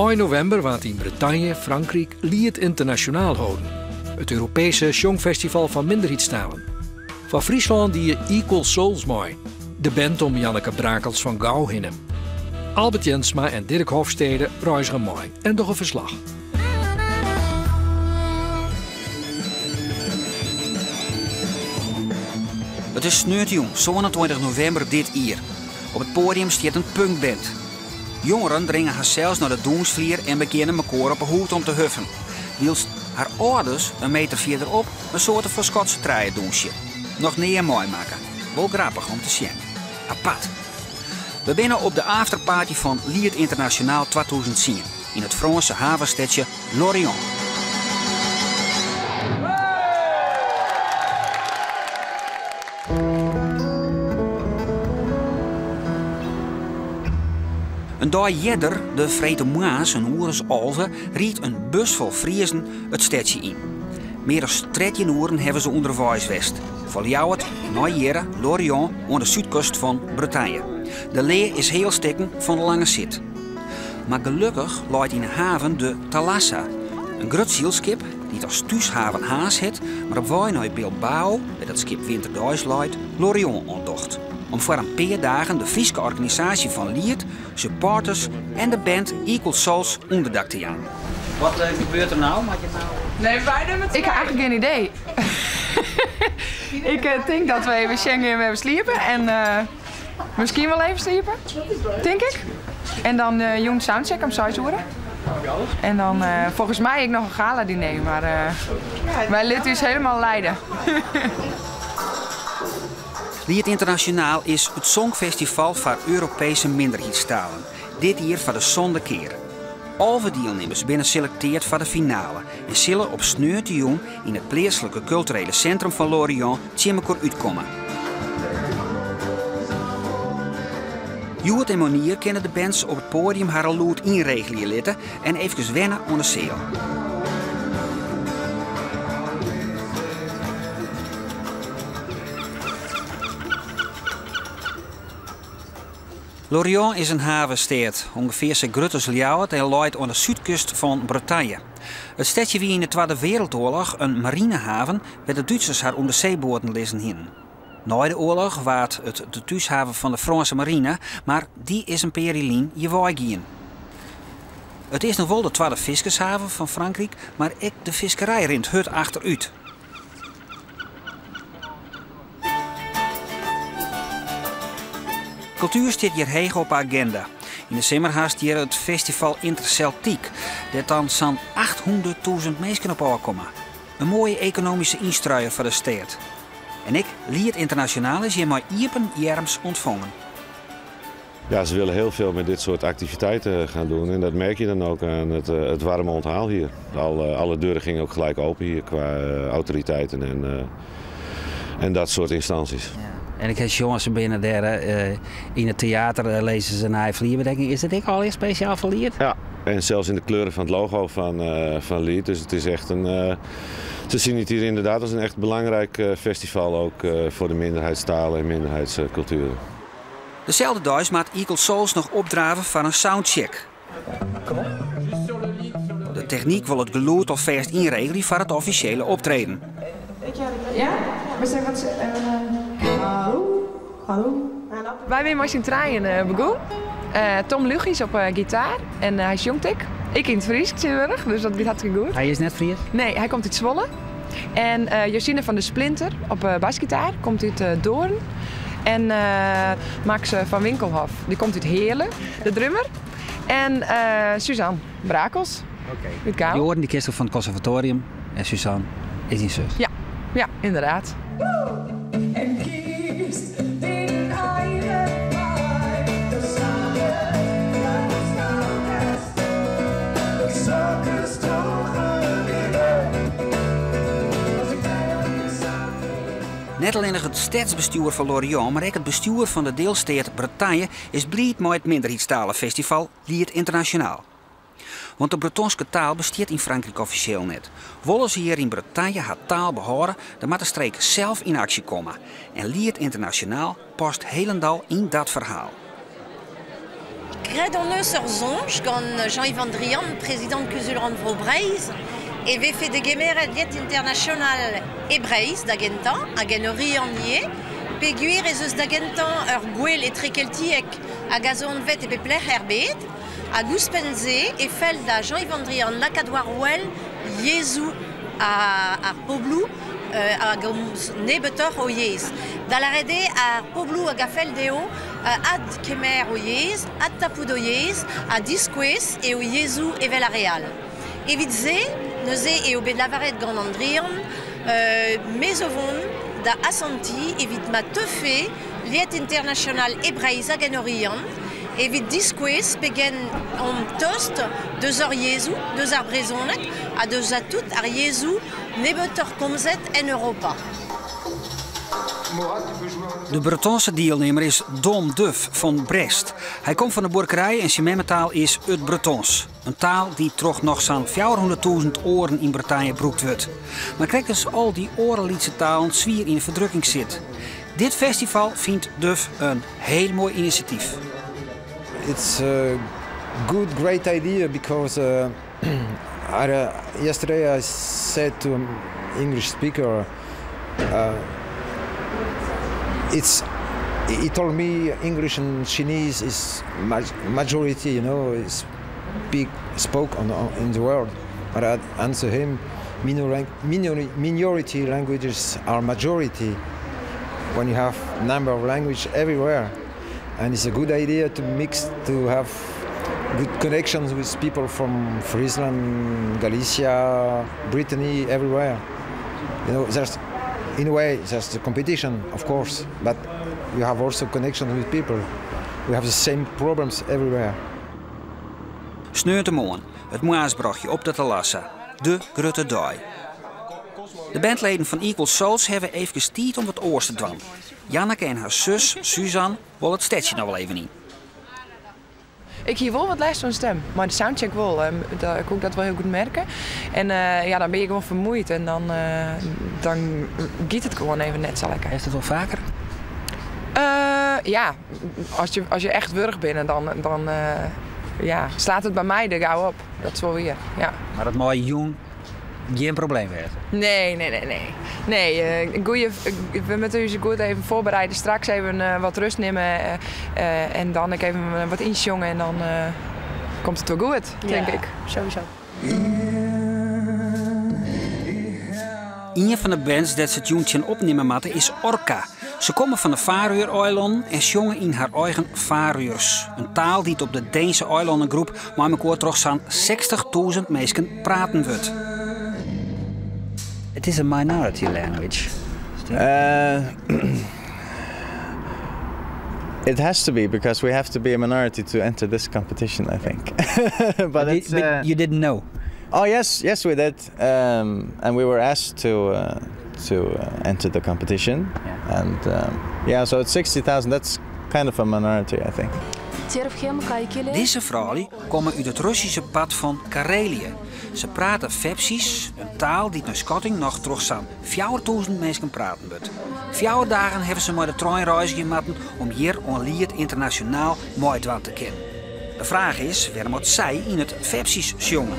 1 november waard in Bretagne, Frankrijk, Lied Internationaal houden. Het Europese Songfestival van minderheidstalen. Van Friesland die je Equal Souls mooi. De band om Janneke Brakels van Gouw hinnen. Albert Jensma en Dirk Hofstede reizigen mooi en toch een verslag. Het is sneurtjong, 27 november dit jaar. Op het podium staat een punkband. Jongeren dringen haar zelfs naar de Doensvlier en beginnen elkaar op een hoed om te huffen. Wielst haar ouders een meter verderop een soort van Schotse traaien doensje. Nog neer mooi maken. Wel grappig om te zien. Apart. We binnen op de afterparty van Lied Internationaal 2010 in het Franse havenstadje Lorient. Een dag eerder, de Vrete Maas, een oeres alve, riet een bus vol Friezen het stadje in. Meer dan 13 uren hebben ze onderwijs west. Van Ljouwert naar Jere, Lorient, aan de zuidkust van Bretagne. De lee is heel stikken van de lange zit. Maar gelukkig leidt in de haven de Thalassa, een groot zielskip die als thuishaven haas het, maar op wij naar Bilbao, met het schip Winterduis leidt, Lorient ontdocht. Om voor een paar dagen de Friese organisatie van Lied, supporters en de band Equal Souls onderdak te gaan. Wat gebeurt er nou? Nee, wij doen het. Ik heb eigenlijk geen idee. Ik denk dat we even Schengen hebben sliepen en misschien wel even sliepen, denk ik. En dan jong soundcheck om 6 uur. En dan volgens mij ik nog een gala diner, maar wij lieten dus helemaal leiden. Lied Internationaal is het Songfestival voor Europese minderheidstalen. Dit jaar voor de zonde keer. Alle deelnemers binnen selecteerd voor de finale en zullen op sneurtjong in het plaatselijke culturele centrum van Lorient tjemmekoor uitkomen. Joert en Monier kennen de bands op het podium haar lood inregelen litten en even wennen aan de zeel. Lorient is een havenstad, ongeveer zo groot als Ljouwert en leidt aan de zuidkust van Bretagne. Het stadje wie in de Tweede Wereldoorlog een marinehaven werd de Duitsers haar onderzeeboten lezen heen. Na de oorlog was het de thuishaven van de Franse marine, maar die is een perilien je waaigien. Het is nog wel de tweede vissershaven van Frankrijk, maar ook de visserij rint hut achteruit. Cultuur staat hier hoog op de agenda. In de zomer haast hier het festival Interceltiek, dat dan zo'n 800.000 mensen op aankomen. Een mooie economische instruier voor de stad. En ik, Lied Internationaal, is hier maar iepen jerms ontvangen. Ja, ze willen heel veel met dit soort activiteiten gaan doen en dat merk je dan ook aan het warme onthaal hier. Alle deuren gingen ook gelijk open hier qua autoriteiten en dat soort instanties. Ja. En ik heb jongens binnen daar in het theater lezen ze naar vlierbedekking. Is dat ik al speciaal voor Lied? Ja, en zelfs in de kleuren van het logo van Lied. Dus het is echt ze zien het hier inderdaad als een echt belangrijk festival ook voor de minderheidstalen en minderheidsculturen. Dezelfde dag maakt Equal Souls nog opdraven van een soundcheck. De techniek wil het geluid alvast inregelen voor het officiële optreden. Ja? We zijn wat... Hallo? Wij zijn machine trein begonnen. Tom Lugies op gitaar en hij is jongtik. Ik in het Fries, Tilburg, dus dat gaat hartstikke goed. Hij is net Fries? Nee, hij komt uit Zwolle. En Josine van de Splinter op basgitaar komt uit Doorn. En Max van Winkelhof, die komt uit Heerlen, de drummer. En Suzanne Brakels. Okay. Joren, die kistel van het conservatorium. En Suzanne is die zus. Ja, inderdaad. Net alleen het stadsbestuur van Lorient, maar ook het bestuur van de deelstaat Bretagne is blij met het minderheidstalenfestival Lied Internationaal. Want de Bretonse taal bestaat in Frankrijk officieel net. Willen ze hier in Bretagne haar taal behouden, dan moet de streek zelf in actie komen. En Lied Internationaal past helemaal in dat verhaal. Gredonneus Zonge, quand Jean-Yves Andrian, président de Cusulrand Vrobreis, avait fait de Gemeret Liet International Ebreis d'Agentan, à Genori en Nier, Peguir et Zeus d'Agentan, Gwel et Trekeltiek, à Gazon Vet et Pepler Herbet, à Guspenze et Felda Jean-Yves Andrian, Lakadoirwell, Jésus à Poblou, à Nebetor au Yez. Dalarede à Poblou à Gafeldeo, ad Kemer au Yez, ad Tapud au Yez, à Disques et au Jésus et Velareal. Evitze, Neuze et au Bedlavaret Grand Andrian, Mesovon, da Assanti, evit ma Teufé, Liet International Ebreis à Genorian, evit Disques, Pegen en Tost, 2 heures Jésus, 2 heures Brezonek, à 2 à tout, à Jésus, Nebetor Komzet en Europa. De Bretonse deelnemer is Don Duff van Brest. Hij komt van de boerderij en zijn memmentaal is het Bretons. Een taal die toch nog zo'n 400.000 oren in Bretagne broekt wordt. Maar kijk eens al die orenliedse talen zwier in de verdrukking zit. Dit festival vindt Duff een heel mooi initiatief. It's a great idea because yesterday I said to an English speaker, he told me English and Chinese is majority, you know, is spoken in the world. But I answer him, minority languages are majority when you have number of languages everywhere. And it's a good idea to have good connections with people from Friesland, Galicia, Brittany, everywhere. You know, in a way, there's the competition, of course, but you have also connections with people. We have the same problems everywhere. Sneurtemoorn, het Moaasbrachtje op de Talassa, de Grutte Dai. De bandleden van Equal Souls hebben even tijd om wat oors te dwan. Janneke en haar zus, Suzanne, willen het stedje nog wel even in. Ik hier wel wat les van stem, maar de soundcheck wel. Ik kon dat wel heel goed merken. En ja, dan ben je gewoon vermoeid en dan giet het gewoon even net zo lekker. Heeft het wel vaker? Ja, als je echt wurg bent, dan ja, slaat het bij mij er gauw op. Dat is wel weer, ja. Maar dat mooie jong geen probleem werd? Nee, we moeten ons goed even voorbereiden. Straks even wat rust nemen en dan even wat insjongen en dan komt het wel goed, denk ik. Sowieso. Een van de bands dat ze het jongetje opnemen moeten is Orca. Ze komen van de Faroe-eilanden en zongen in haar eigen Faroers. Een taal die het op de Deense eilandengroep maar elkaar toch zo'n 60.000 mensen praten wordt. Het is een minority language. It has to be because we have to be a minority to enter this competition, I think. but you didn't know? Oh yes, we did, and we were asked to enter the competition, yeah. And yeah, so it's 60,000. That's kind of a minority, I think. Deze vrouwen komen uit het Russische pad van Karelië. Ze praten Vepsisch, een taal die naar schatting nog terug zo'n 4.000 mensen praten wordt. 4 dagen hebben ze maar de treinreis gemaakt om hier een lied internationaal mooi te kennen. De vraag is, waarom moet zij in het Vepsisch zongen?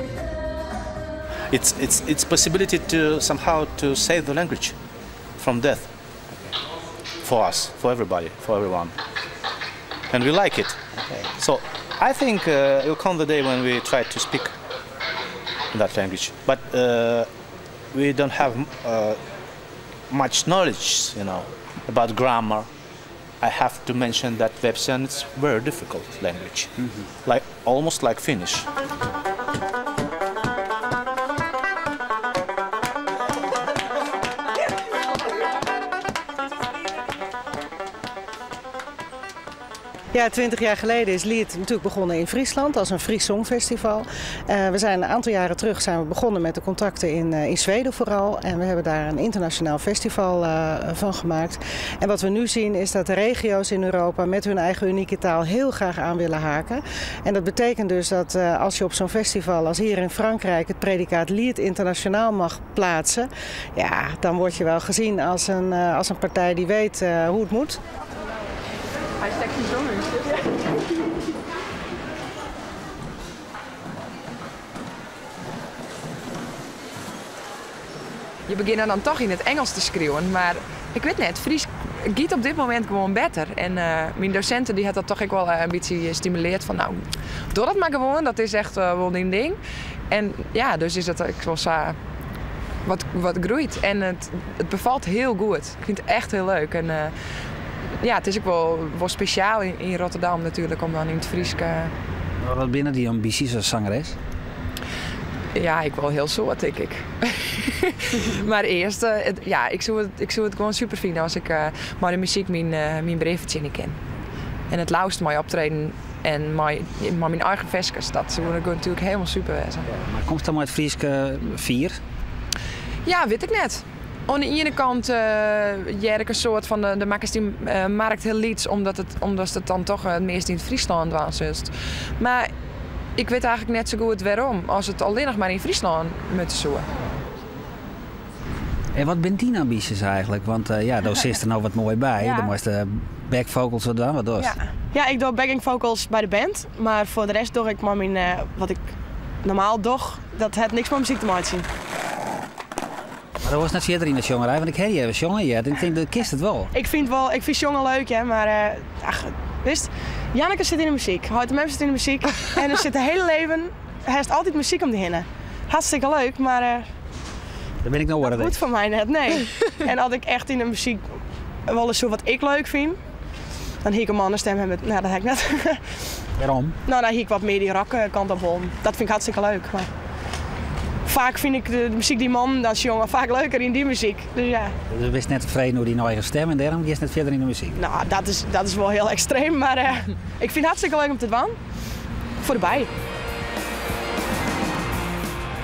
It's possibility to somehow to save the language from death. For us, for everybody, for everyone. And we like it. Okay. So I think it will come the day when we try to speak in that language. But we don't have much knowledge, you know, about grammar. I have to mention that Vepsian is a very difficult language, like almost like Finnish. Ja, 20 jaar geleden is Lied natuurlijk begonnen in Friesland als een Fries Songfestival. We zijn een aantal jaren terug begonnen met de contacten in Zweden vooral. En we hebben daar een internationaal festival van gemaakt. En wat we nu zien is dat de regio's in Europa met hun eigen unieke taal heel graag aan willen haken. En dat betekent dus dat als je op zo'n festival als hier in Frankrijk het predicaat Lied internationaal mag plaatsen, ja, dan word je wel gezien als een partij die weet hoe het moet. Hij stekt niet zo. je begint dan toch in het Engels te schreeuwen. Maar ik weet niet, Fries gaat op dit moment gewoon beter. En mijn docenten die had dat toch ook wel een beetje gestimuleerd van nou, doe dat maar gewoon, dat is echt wel een ding. En ja, dus is het, ik zal zeggen, wat groeit. En het bevalt heel goed. Ik vind het echt heel leuk. En ja, het is ook wel speciaal in Rotterdam natuurlijk om dan in het Fries. Wat binnen die ambities als zangeres? Ja, ik wil heel soort, denk ik. Maar eerst, ja, ik zou het gewoon super vinden als ik maar de muziek mijn brevetje niet ken. En het lauwst mij optreden en maar mijn eigen vestjes, dat zou ik natuurlijk helemaal super wezen. Ja, maar komt dan uit Frieske 4? Ja, weet ik net. Aan de ene kant ik een soort van de makers die markt heel lieds, omdat het dan toch het meest in het Friesland was. Maar ik weet eigenlijk net zo goed waarom, als het alleen nog maar in Friesland moet zoeken. En wat bent die ambities eigenlijk? Want ja, daar zit er nou wat mooi bij. Ja. Dan moest de back vocals dan, wat doe je? Ja, ik doe backing vocals bij de band, maar voor de rest doe ik maar mijn, wat ik normaal doe, dat heeft niks met muziek te maken zien. Maar dat was net verder in de jongerij, want ik heb je even jongen, ja, ik denk dat kist het wel. Ik vind jongen leuk, hè, maar wist, Janneke zit in de muziek, Hout de Mem zit in de muziek en er zit het hele leven, hij heeft altijd muziek om te hinnen. Hartstikke leuk, maar daar ben ik nou goed voor mij net, nee. En als ik echt in de muziek wel eens zo wat ik leuk vind, dan hier ik een mannenstem hebben. Nou, dat heb ik net. Waarom? Nou, dan hier ik wat meer die rock kant op om. Dat vind ik hartstikke leuk. Maar vaak vind ik de muziek die man als jongen vaak leuker in die muziek. Dus ja. Dus je bent net tevreden door die eigen stem en daarom je net verder in de muziek? Nou, dat is wel heel extreem, maar ik vind het hartstikke leuk om te doen. Voor de bij.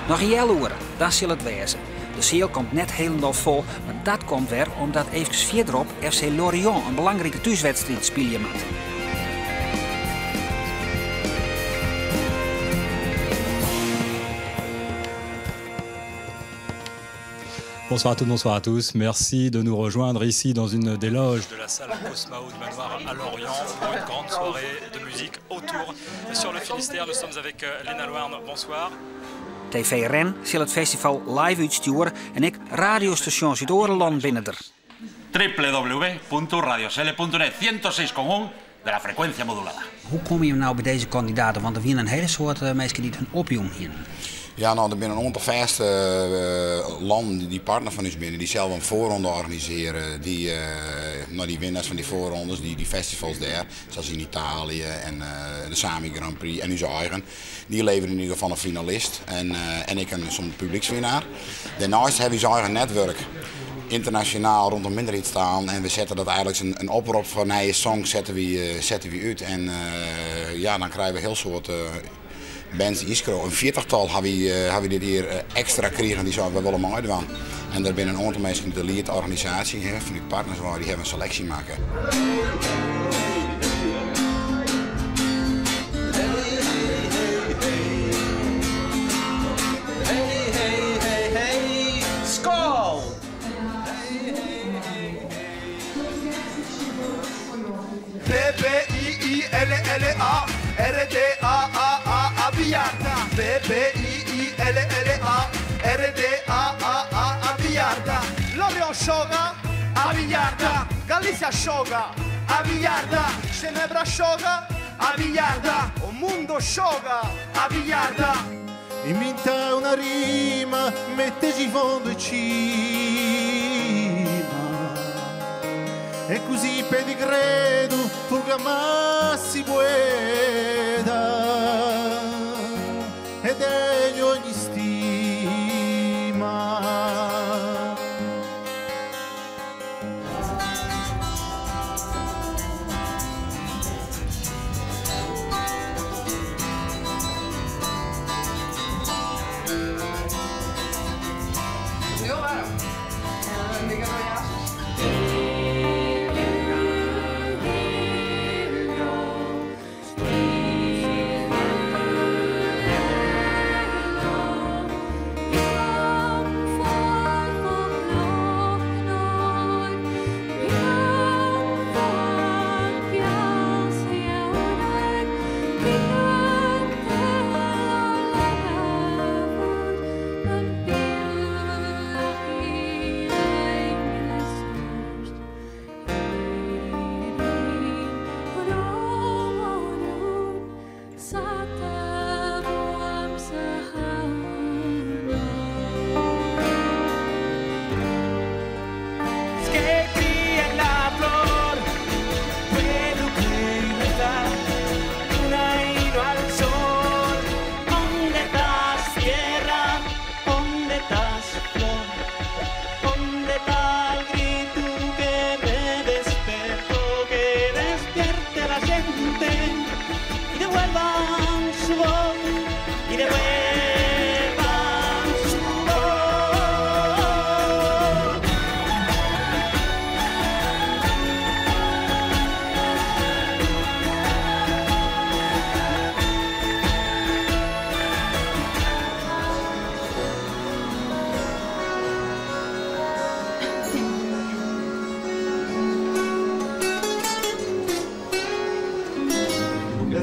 Nog een jaar uren, dan zal het wezen. De seel komt net helemaal vol, maar dat komt weer omdat even verderop FC Lorient een belangrijke thuiswedstrijd spelen moet. Bonsoir à toutes, bonsoir à tous. Merci de nous rejoindre ici dans une des loges de la salle Cosmao du Manoir à Lorient pour une grande soirée de musique autour sur le Finistère. Nous sommes avec Lena Loarn. Bonsoir. TV Ren zal het festival live uitsturen en ik radiostations uit Orenland binnen er. www.radiocele.net 106,1 de la frecuencia modulada. Hoe kom je nou bij deze kandidaten? Want er zijn een hele soort mensen die het hun opjong hier. Ja, nou, er zijn een aantal vaste landen die partner van ons binnen, die zelf een voorronde organiseren. Die winnaars van die voorrondes, die festivals daar, zoals in Italië en de Sami Grand Prix en onze eigen, die leveren in ieder geval een finalist en ik soms publiekswinnaar. Daarnaast hebben we ons eigen netwerk internationaal rondom minderheid staan en we zetten dat eigenlijk een oproep voor nieuwe songs zetten we uit en ja, dan krijgen we heel soort bands die iskro. Een 40-tal hebben we dit hier extra gekregen, die zouden we wel mooi doen. En daar zijn een aantal mensen in de lead-organisatie, van die partners waar die hebben een selectie maken. Skål! B-B-I-I-L-L-A R-D-A-A-A Biarda. B-B-I-I-L-L-A R-D-A-A-A Biarda. Lorient gioca a Biarda. Galicia gioca a Biarda. Ginebra gioca a Biarda. O mondo gioca a Biarda. Inventa una rima, mettesi in fondo e cima. E così per di credo fuga massi pueda e degno ogni stima. Heel warm. En dingen van ja.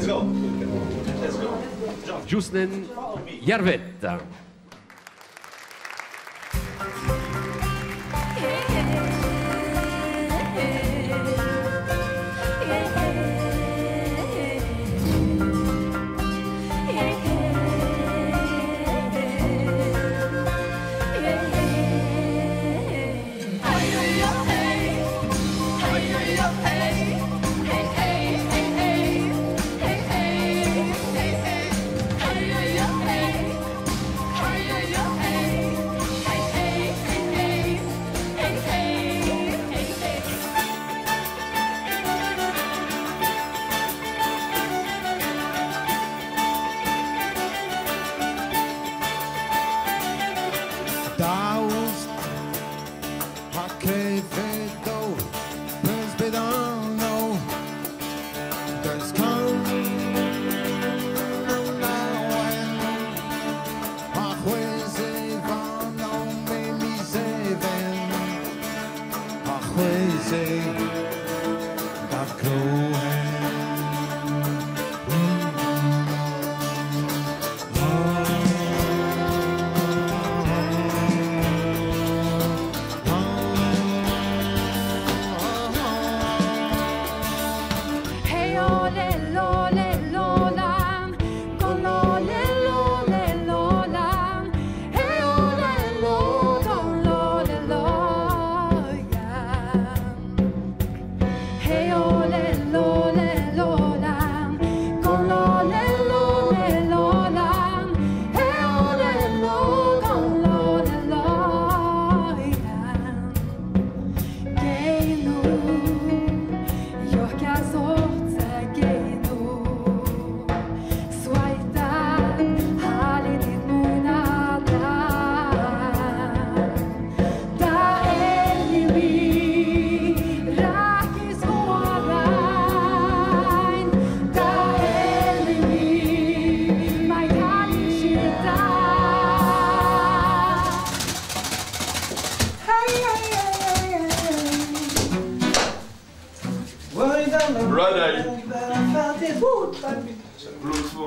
Let's go. Let's go. Justin Jarvetta.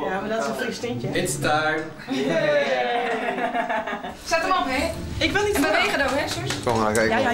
Ja, maar dat is een Fries tintje. It's time. Zet hem op, hè? Ik wil niet en bewegen dan, hè, zus? Kom maar, kijk. Ja.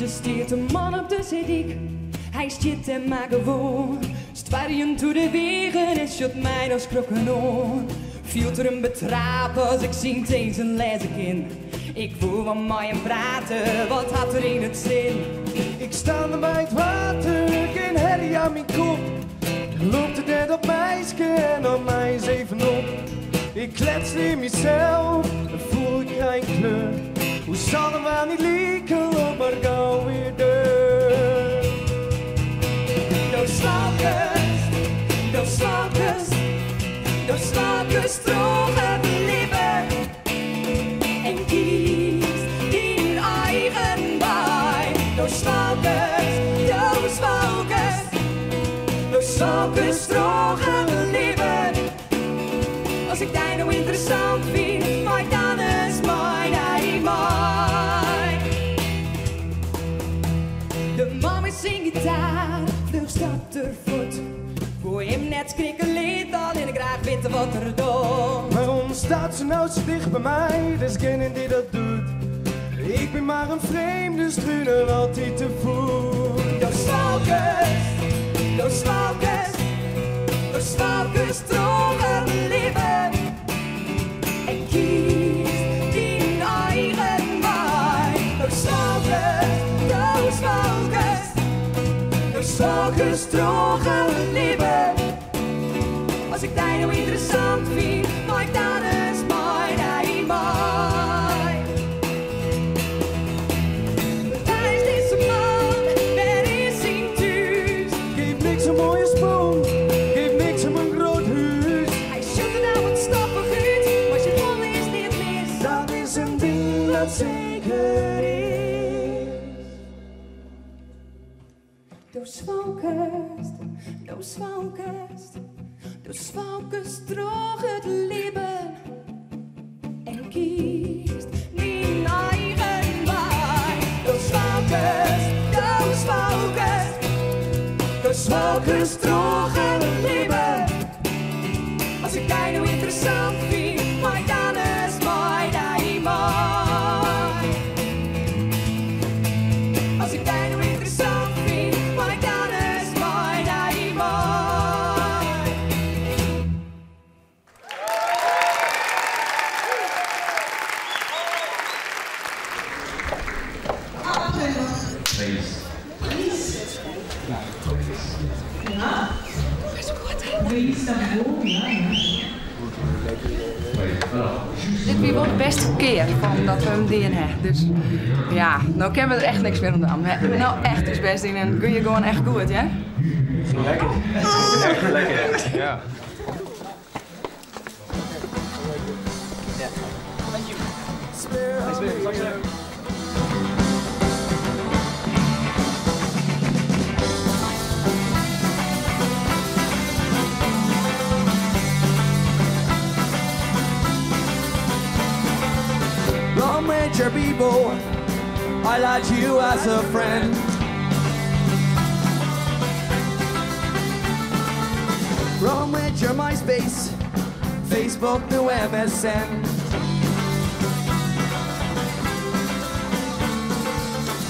Er stiert een man op de zedik, hij stiert en maar gewoon. Stwarjen toe de wegen en shot mij als krokken on. Viel er een betrapen als ik zingt eens een lezekin. Ik voel van mij en praten, wat had er in het zin? Ik sta bij het water, geen herrie klets in mezelf, dan voel ik geen kleur. Hoe zal het wel niet lieken, loop maar gauw weer deur. Those slakers drogen liever en kies die eigen bij. Those slakers drogen liever. Als ik die nou interessant vind, maar dan is mijn de man is zijn gitaar, vlug stapt er voet. Voor hem net skrikken leed al en ik graag weten wat er doet. Waarom staat ze nou zo dicht bij mij? Er is geen die dat doet. Ik ben maar een vreemde struiner, altijd te voet. Those slakers drogen liever en kies die eigen bij. Those slakers drogen liever. Als ik die nou interessant vind, maar dan is mijn mij. Daar is deze man, daar is zijn thuis. Geef niks een mooie spoon, geef niks hem een groot huis. Hij zoekt nou wat stoppig uit, maar je volle is niet mis. Dat is een ding dat zeker is. Those smokers drogen het leven en kiest niet eigen bij. Those smokers drogen het leven. Als ik die nou interessant vind, maar dan is mijn Als ik die nou interessant vind, maar dan is mijn Dit was wel de beste keer van dat we hem deden hebben. Dus ja, nou kennen we er echt niks meer aan. We hebben nou echt ons best in en kun je gewoon echt goed, hè? Lekker. Echt lekker, ja. Long Ranger people, I like you as a friend. Long Ranger MySpace, Facebook to MSN.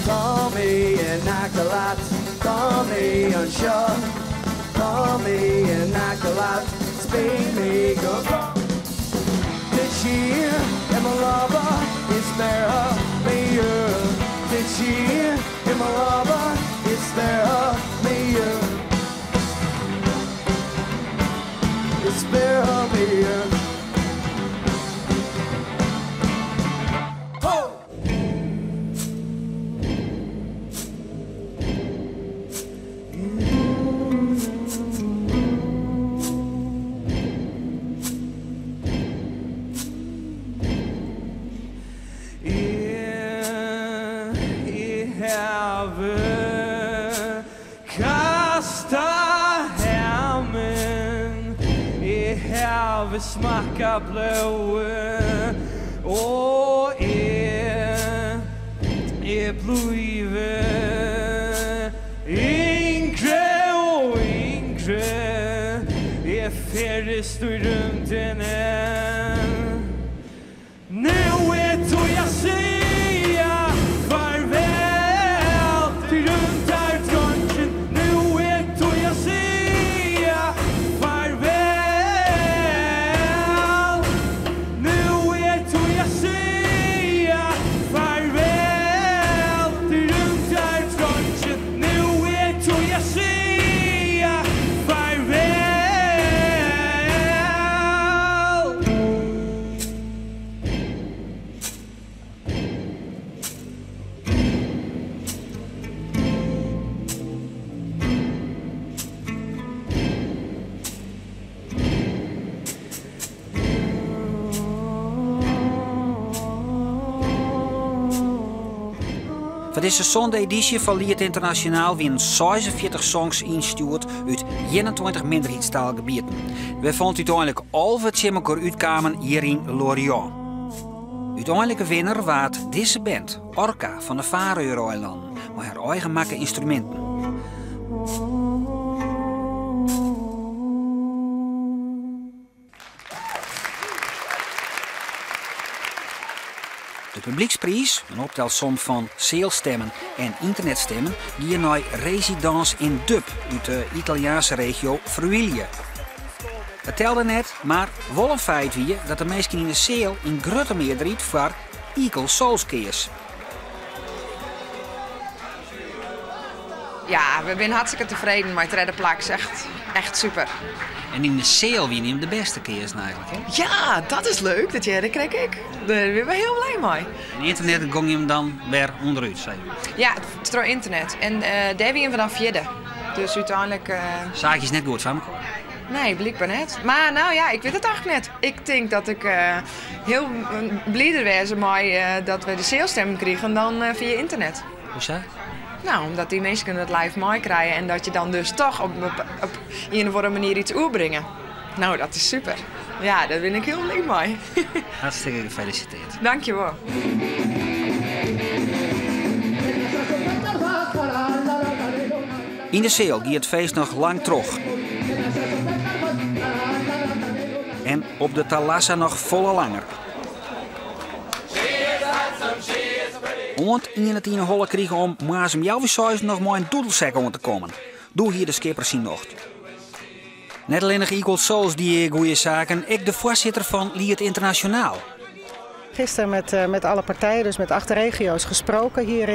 Tommy en Akkelat, Tommy en Sean, Tommy en Akkelat, Spain me go. This year, and my lover is there, me. This year, and my lover is there, me. It's there, me. Vi smakar blåa och är blivit yngre och yngre. Är färdig stod runt en nu vet då jag säga farväl till runt här trången. Nu vet då jag säga farväl. deze zonde editie van Lied Internationaal winnen 46 songs ingestuurd uit 21 minderheidstaalgebieden. We vonden uiteindelijk al wat ze elkaar uitkwamen hier in Lorient. Uiteindelijke winnaar was deze band, Orca van de Faroe-eilanden, met haar eigen makke instrumenten. De publieksprijs, een optelsom van zeelstemmen en internetstemmen, die naar Residence in Dub uit de Italiaanse regio Friuli. Het telde net, maar wel een feit wie dat de mensen in de zeel in grote meerderheid voor Equal Souls keers. Ja, we zijn hartstikke tevreden met de derde plak. Echt super. En in de zeel wie neemt de beste keers eigenlijk, hè? Ja, dat is leuk. Dat krijg ik. Daar ben we heel blij mee. En internet ging je hem dan weer onderuit, zei je? Ja, het is door internet. En daar ben we dan vierde. Dus uiteindelijk... Zaakjes net goed van elkaar? Nee, blijkbaar net. Maar nou ja, ik weet het eigenlijk net. Ik denk dat ik heel blijer was met dat we de zeelstemmen kregen dan via internet. Hoezo? Nou, omdat die mensen het live mooi krijgen en dat je dan dus toch op een of andere manier iets oerbrengen. Nou, dat is super. Ja, daar ben ik heel blij mee. Hartstikke gefeliciteerd. Dank je wel. In de zeel gaat het feest nog lang terug. En op de Thalassa nog volle langer. Want in het holle kregen om Maasem Jouwisuis nog maar een doedelzek om te komen. Doe hier de skipper zien nog. Net alleen nog Equal Souls die goede zaken, ik de voorzitter van Lied Internationaal. Gisteren met alle partijen, dus met 8 regio's, gesproken hier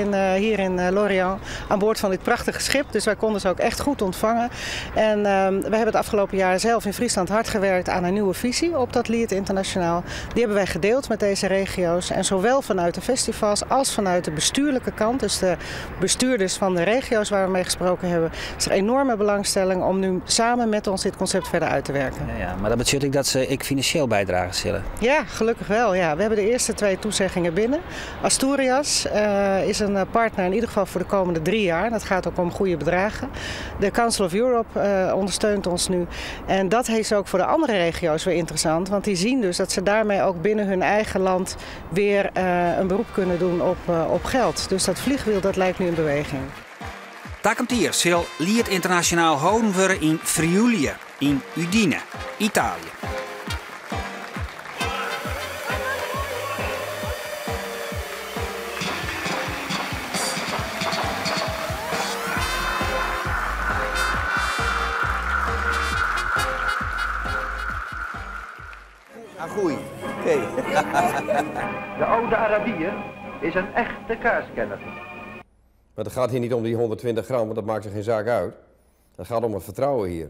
in Lorient aan boord van dit prachtige schip. Dus wij konden ze ook echt goed ontvangen. En we hebben het afgelopen jaar zelf in Friesland hard gewerkt aan een nieuwe visie op dat Lied Internationaal. Die hebben wij gedeeld met deze regio's. En zowel vanuit de festivals als vanuit de bestuurlijke kant, dus de bestuurders van de regio's waar we mee gesproken hebben, is er enorme belangstelling om nu samen met ons dit concept verder uit te werken. Ja, maar dat betekent dat ze financieel bijdragen zullen? Ja, gelukkig wel. Ja. We hebben de eerste 2 toezeggingen binnen. Asturias is een partner in ieder geval voor de komende 3 jaar. Dat gaat ook om goede bedragen. De Council of Europe ondersteunt ons nu. En dat is ook voor de andere regio's weer interessant. Want die zien dus dat ze daarmee ook binnen hun eigen land weer een beroep kunnen doen op geld. Dus dat vliegwiel dat lijkt nu in beweging. Takamtier zal Lied Internationaal houden worden in Friuli, in Udine, Italië. Goeie. Okay. De oude Arabier is een echte kaaskenner. Maar het gaat hier niet om die 120 gram, want dat maakt er geen zaak uit. Het gaat om het vertrouwen hier.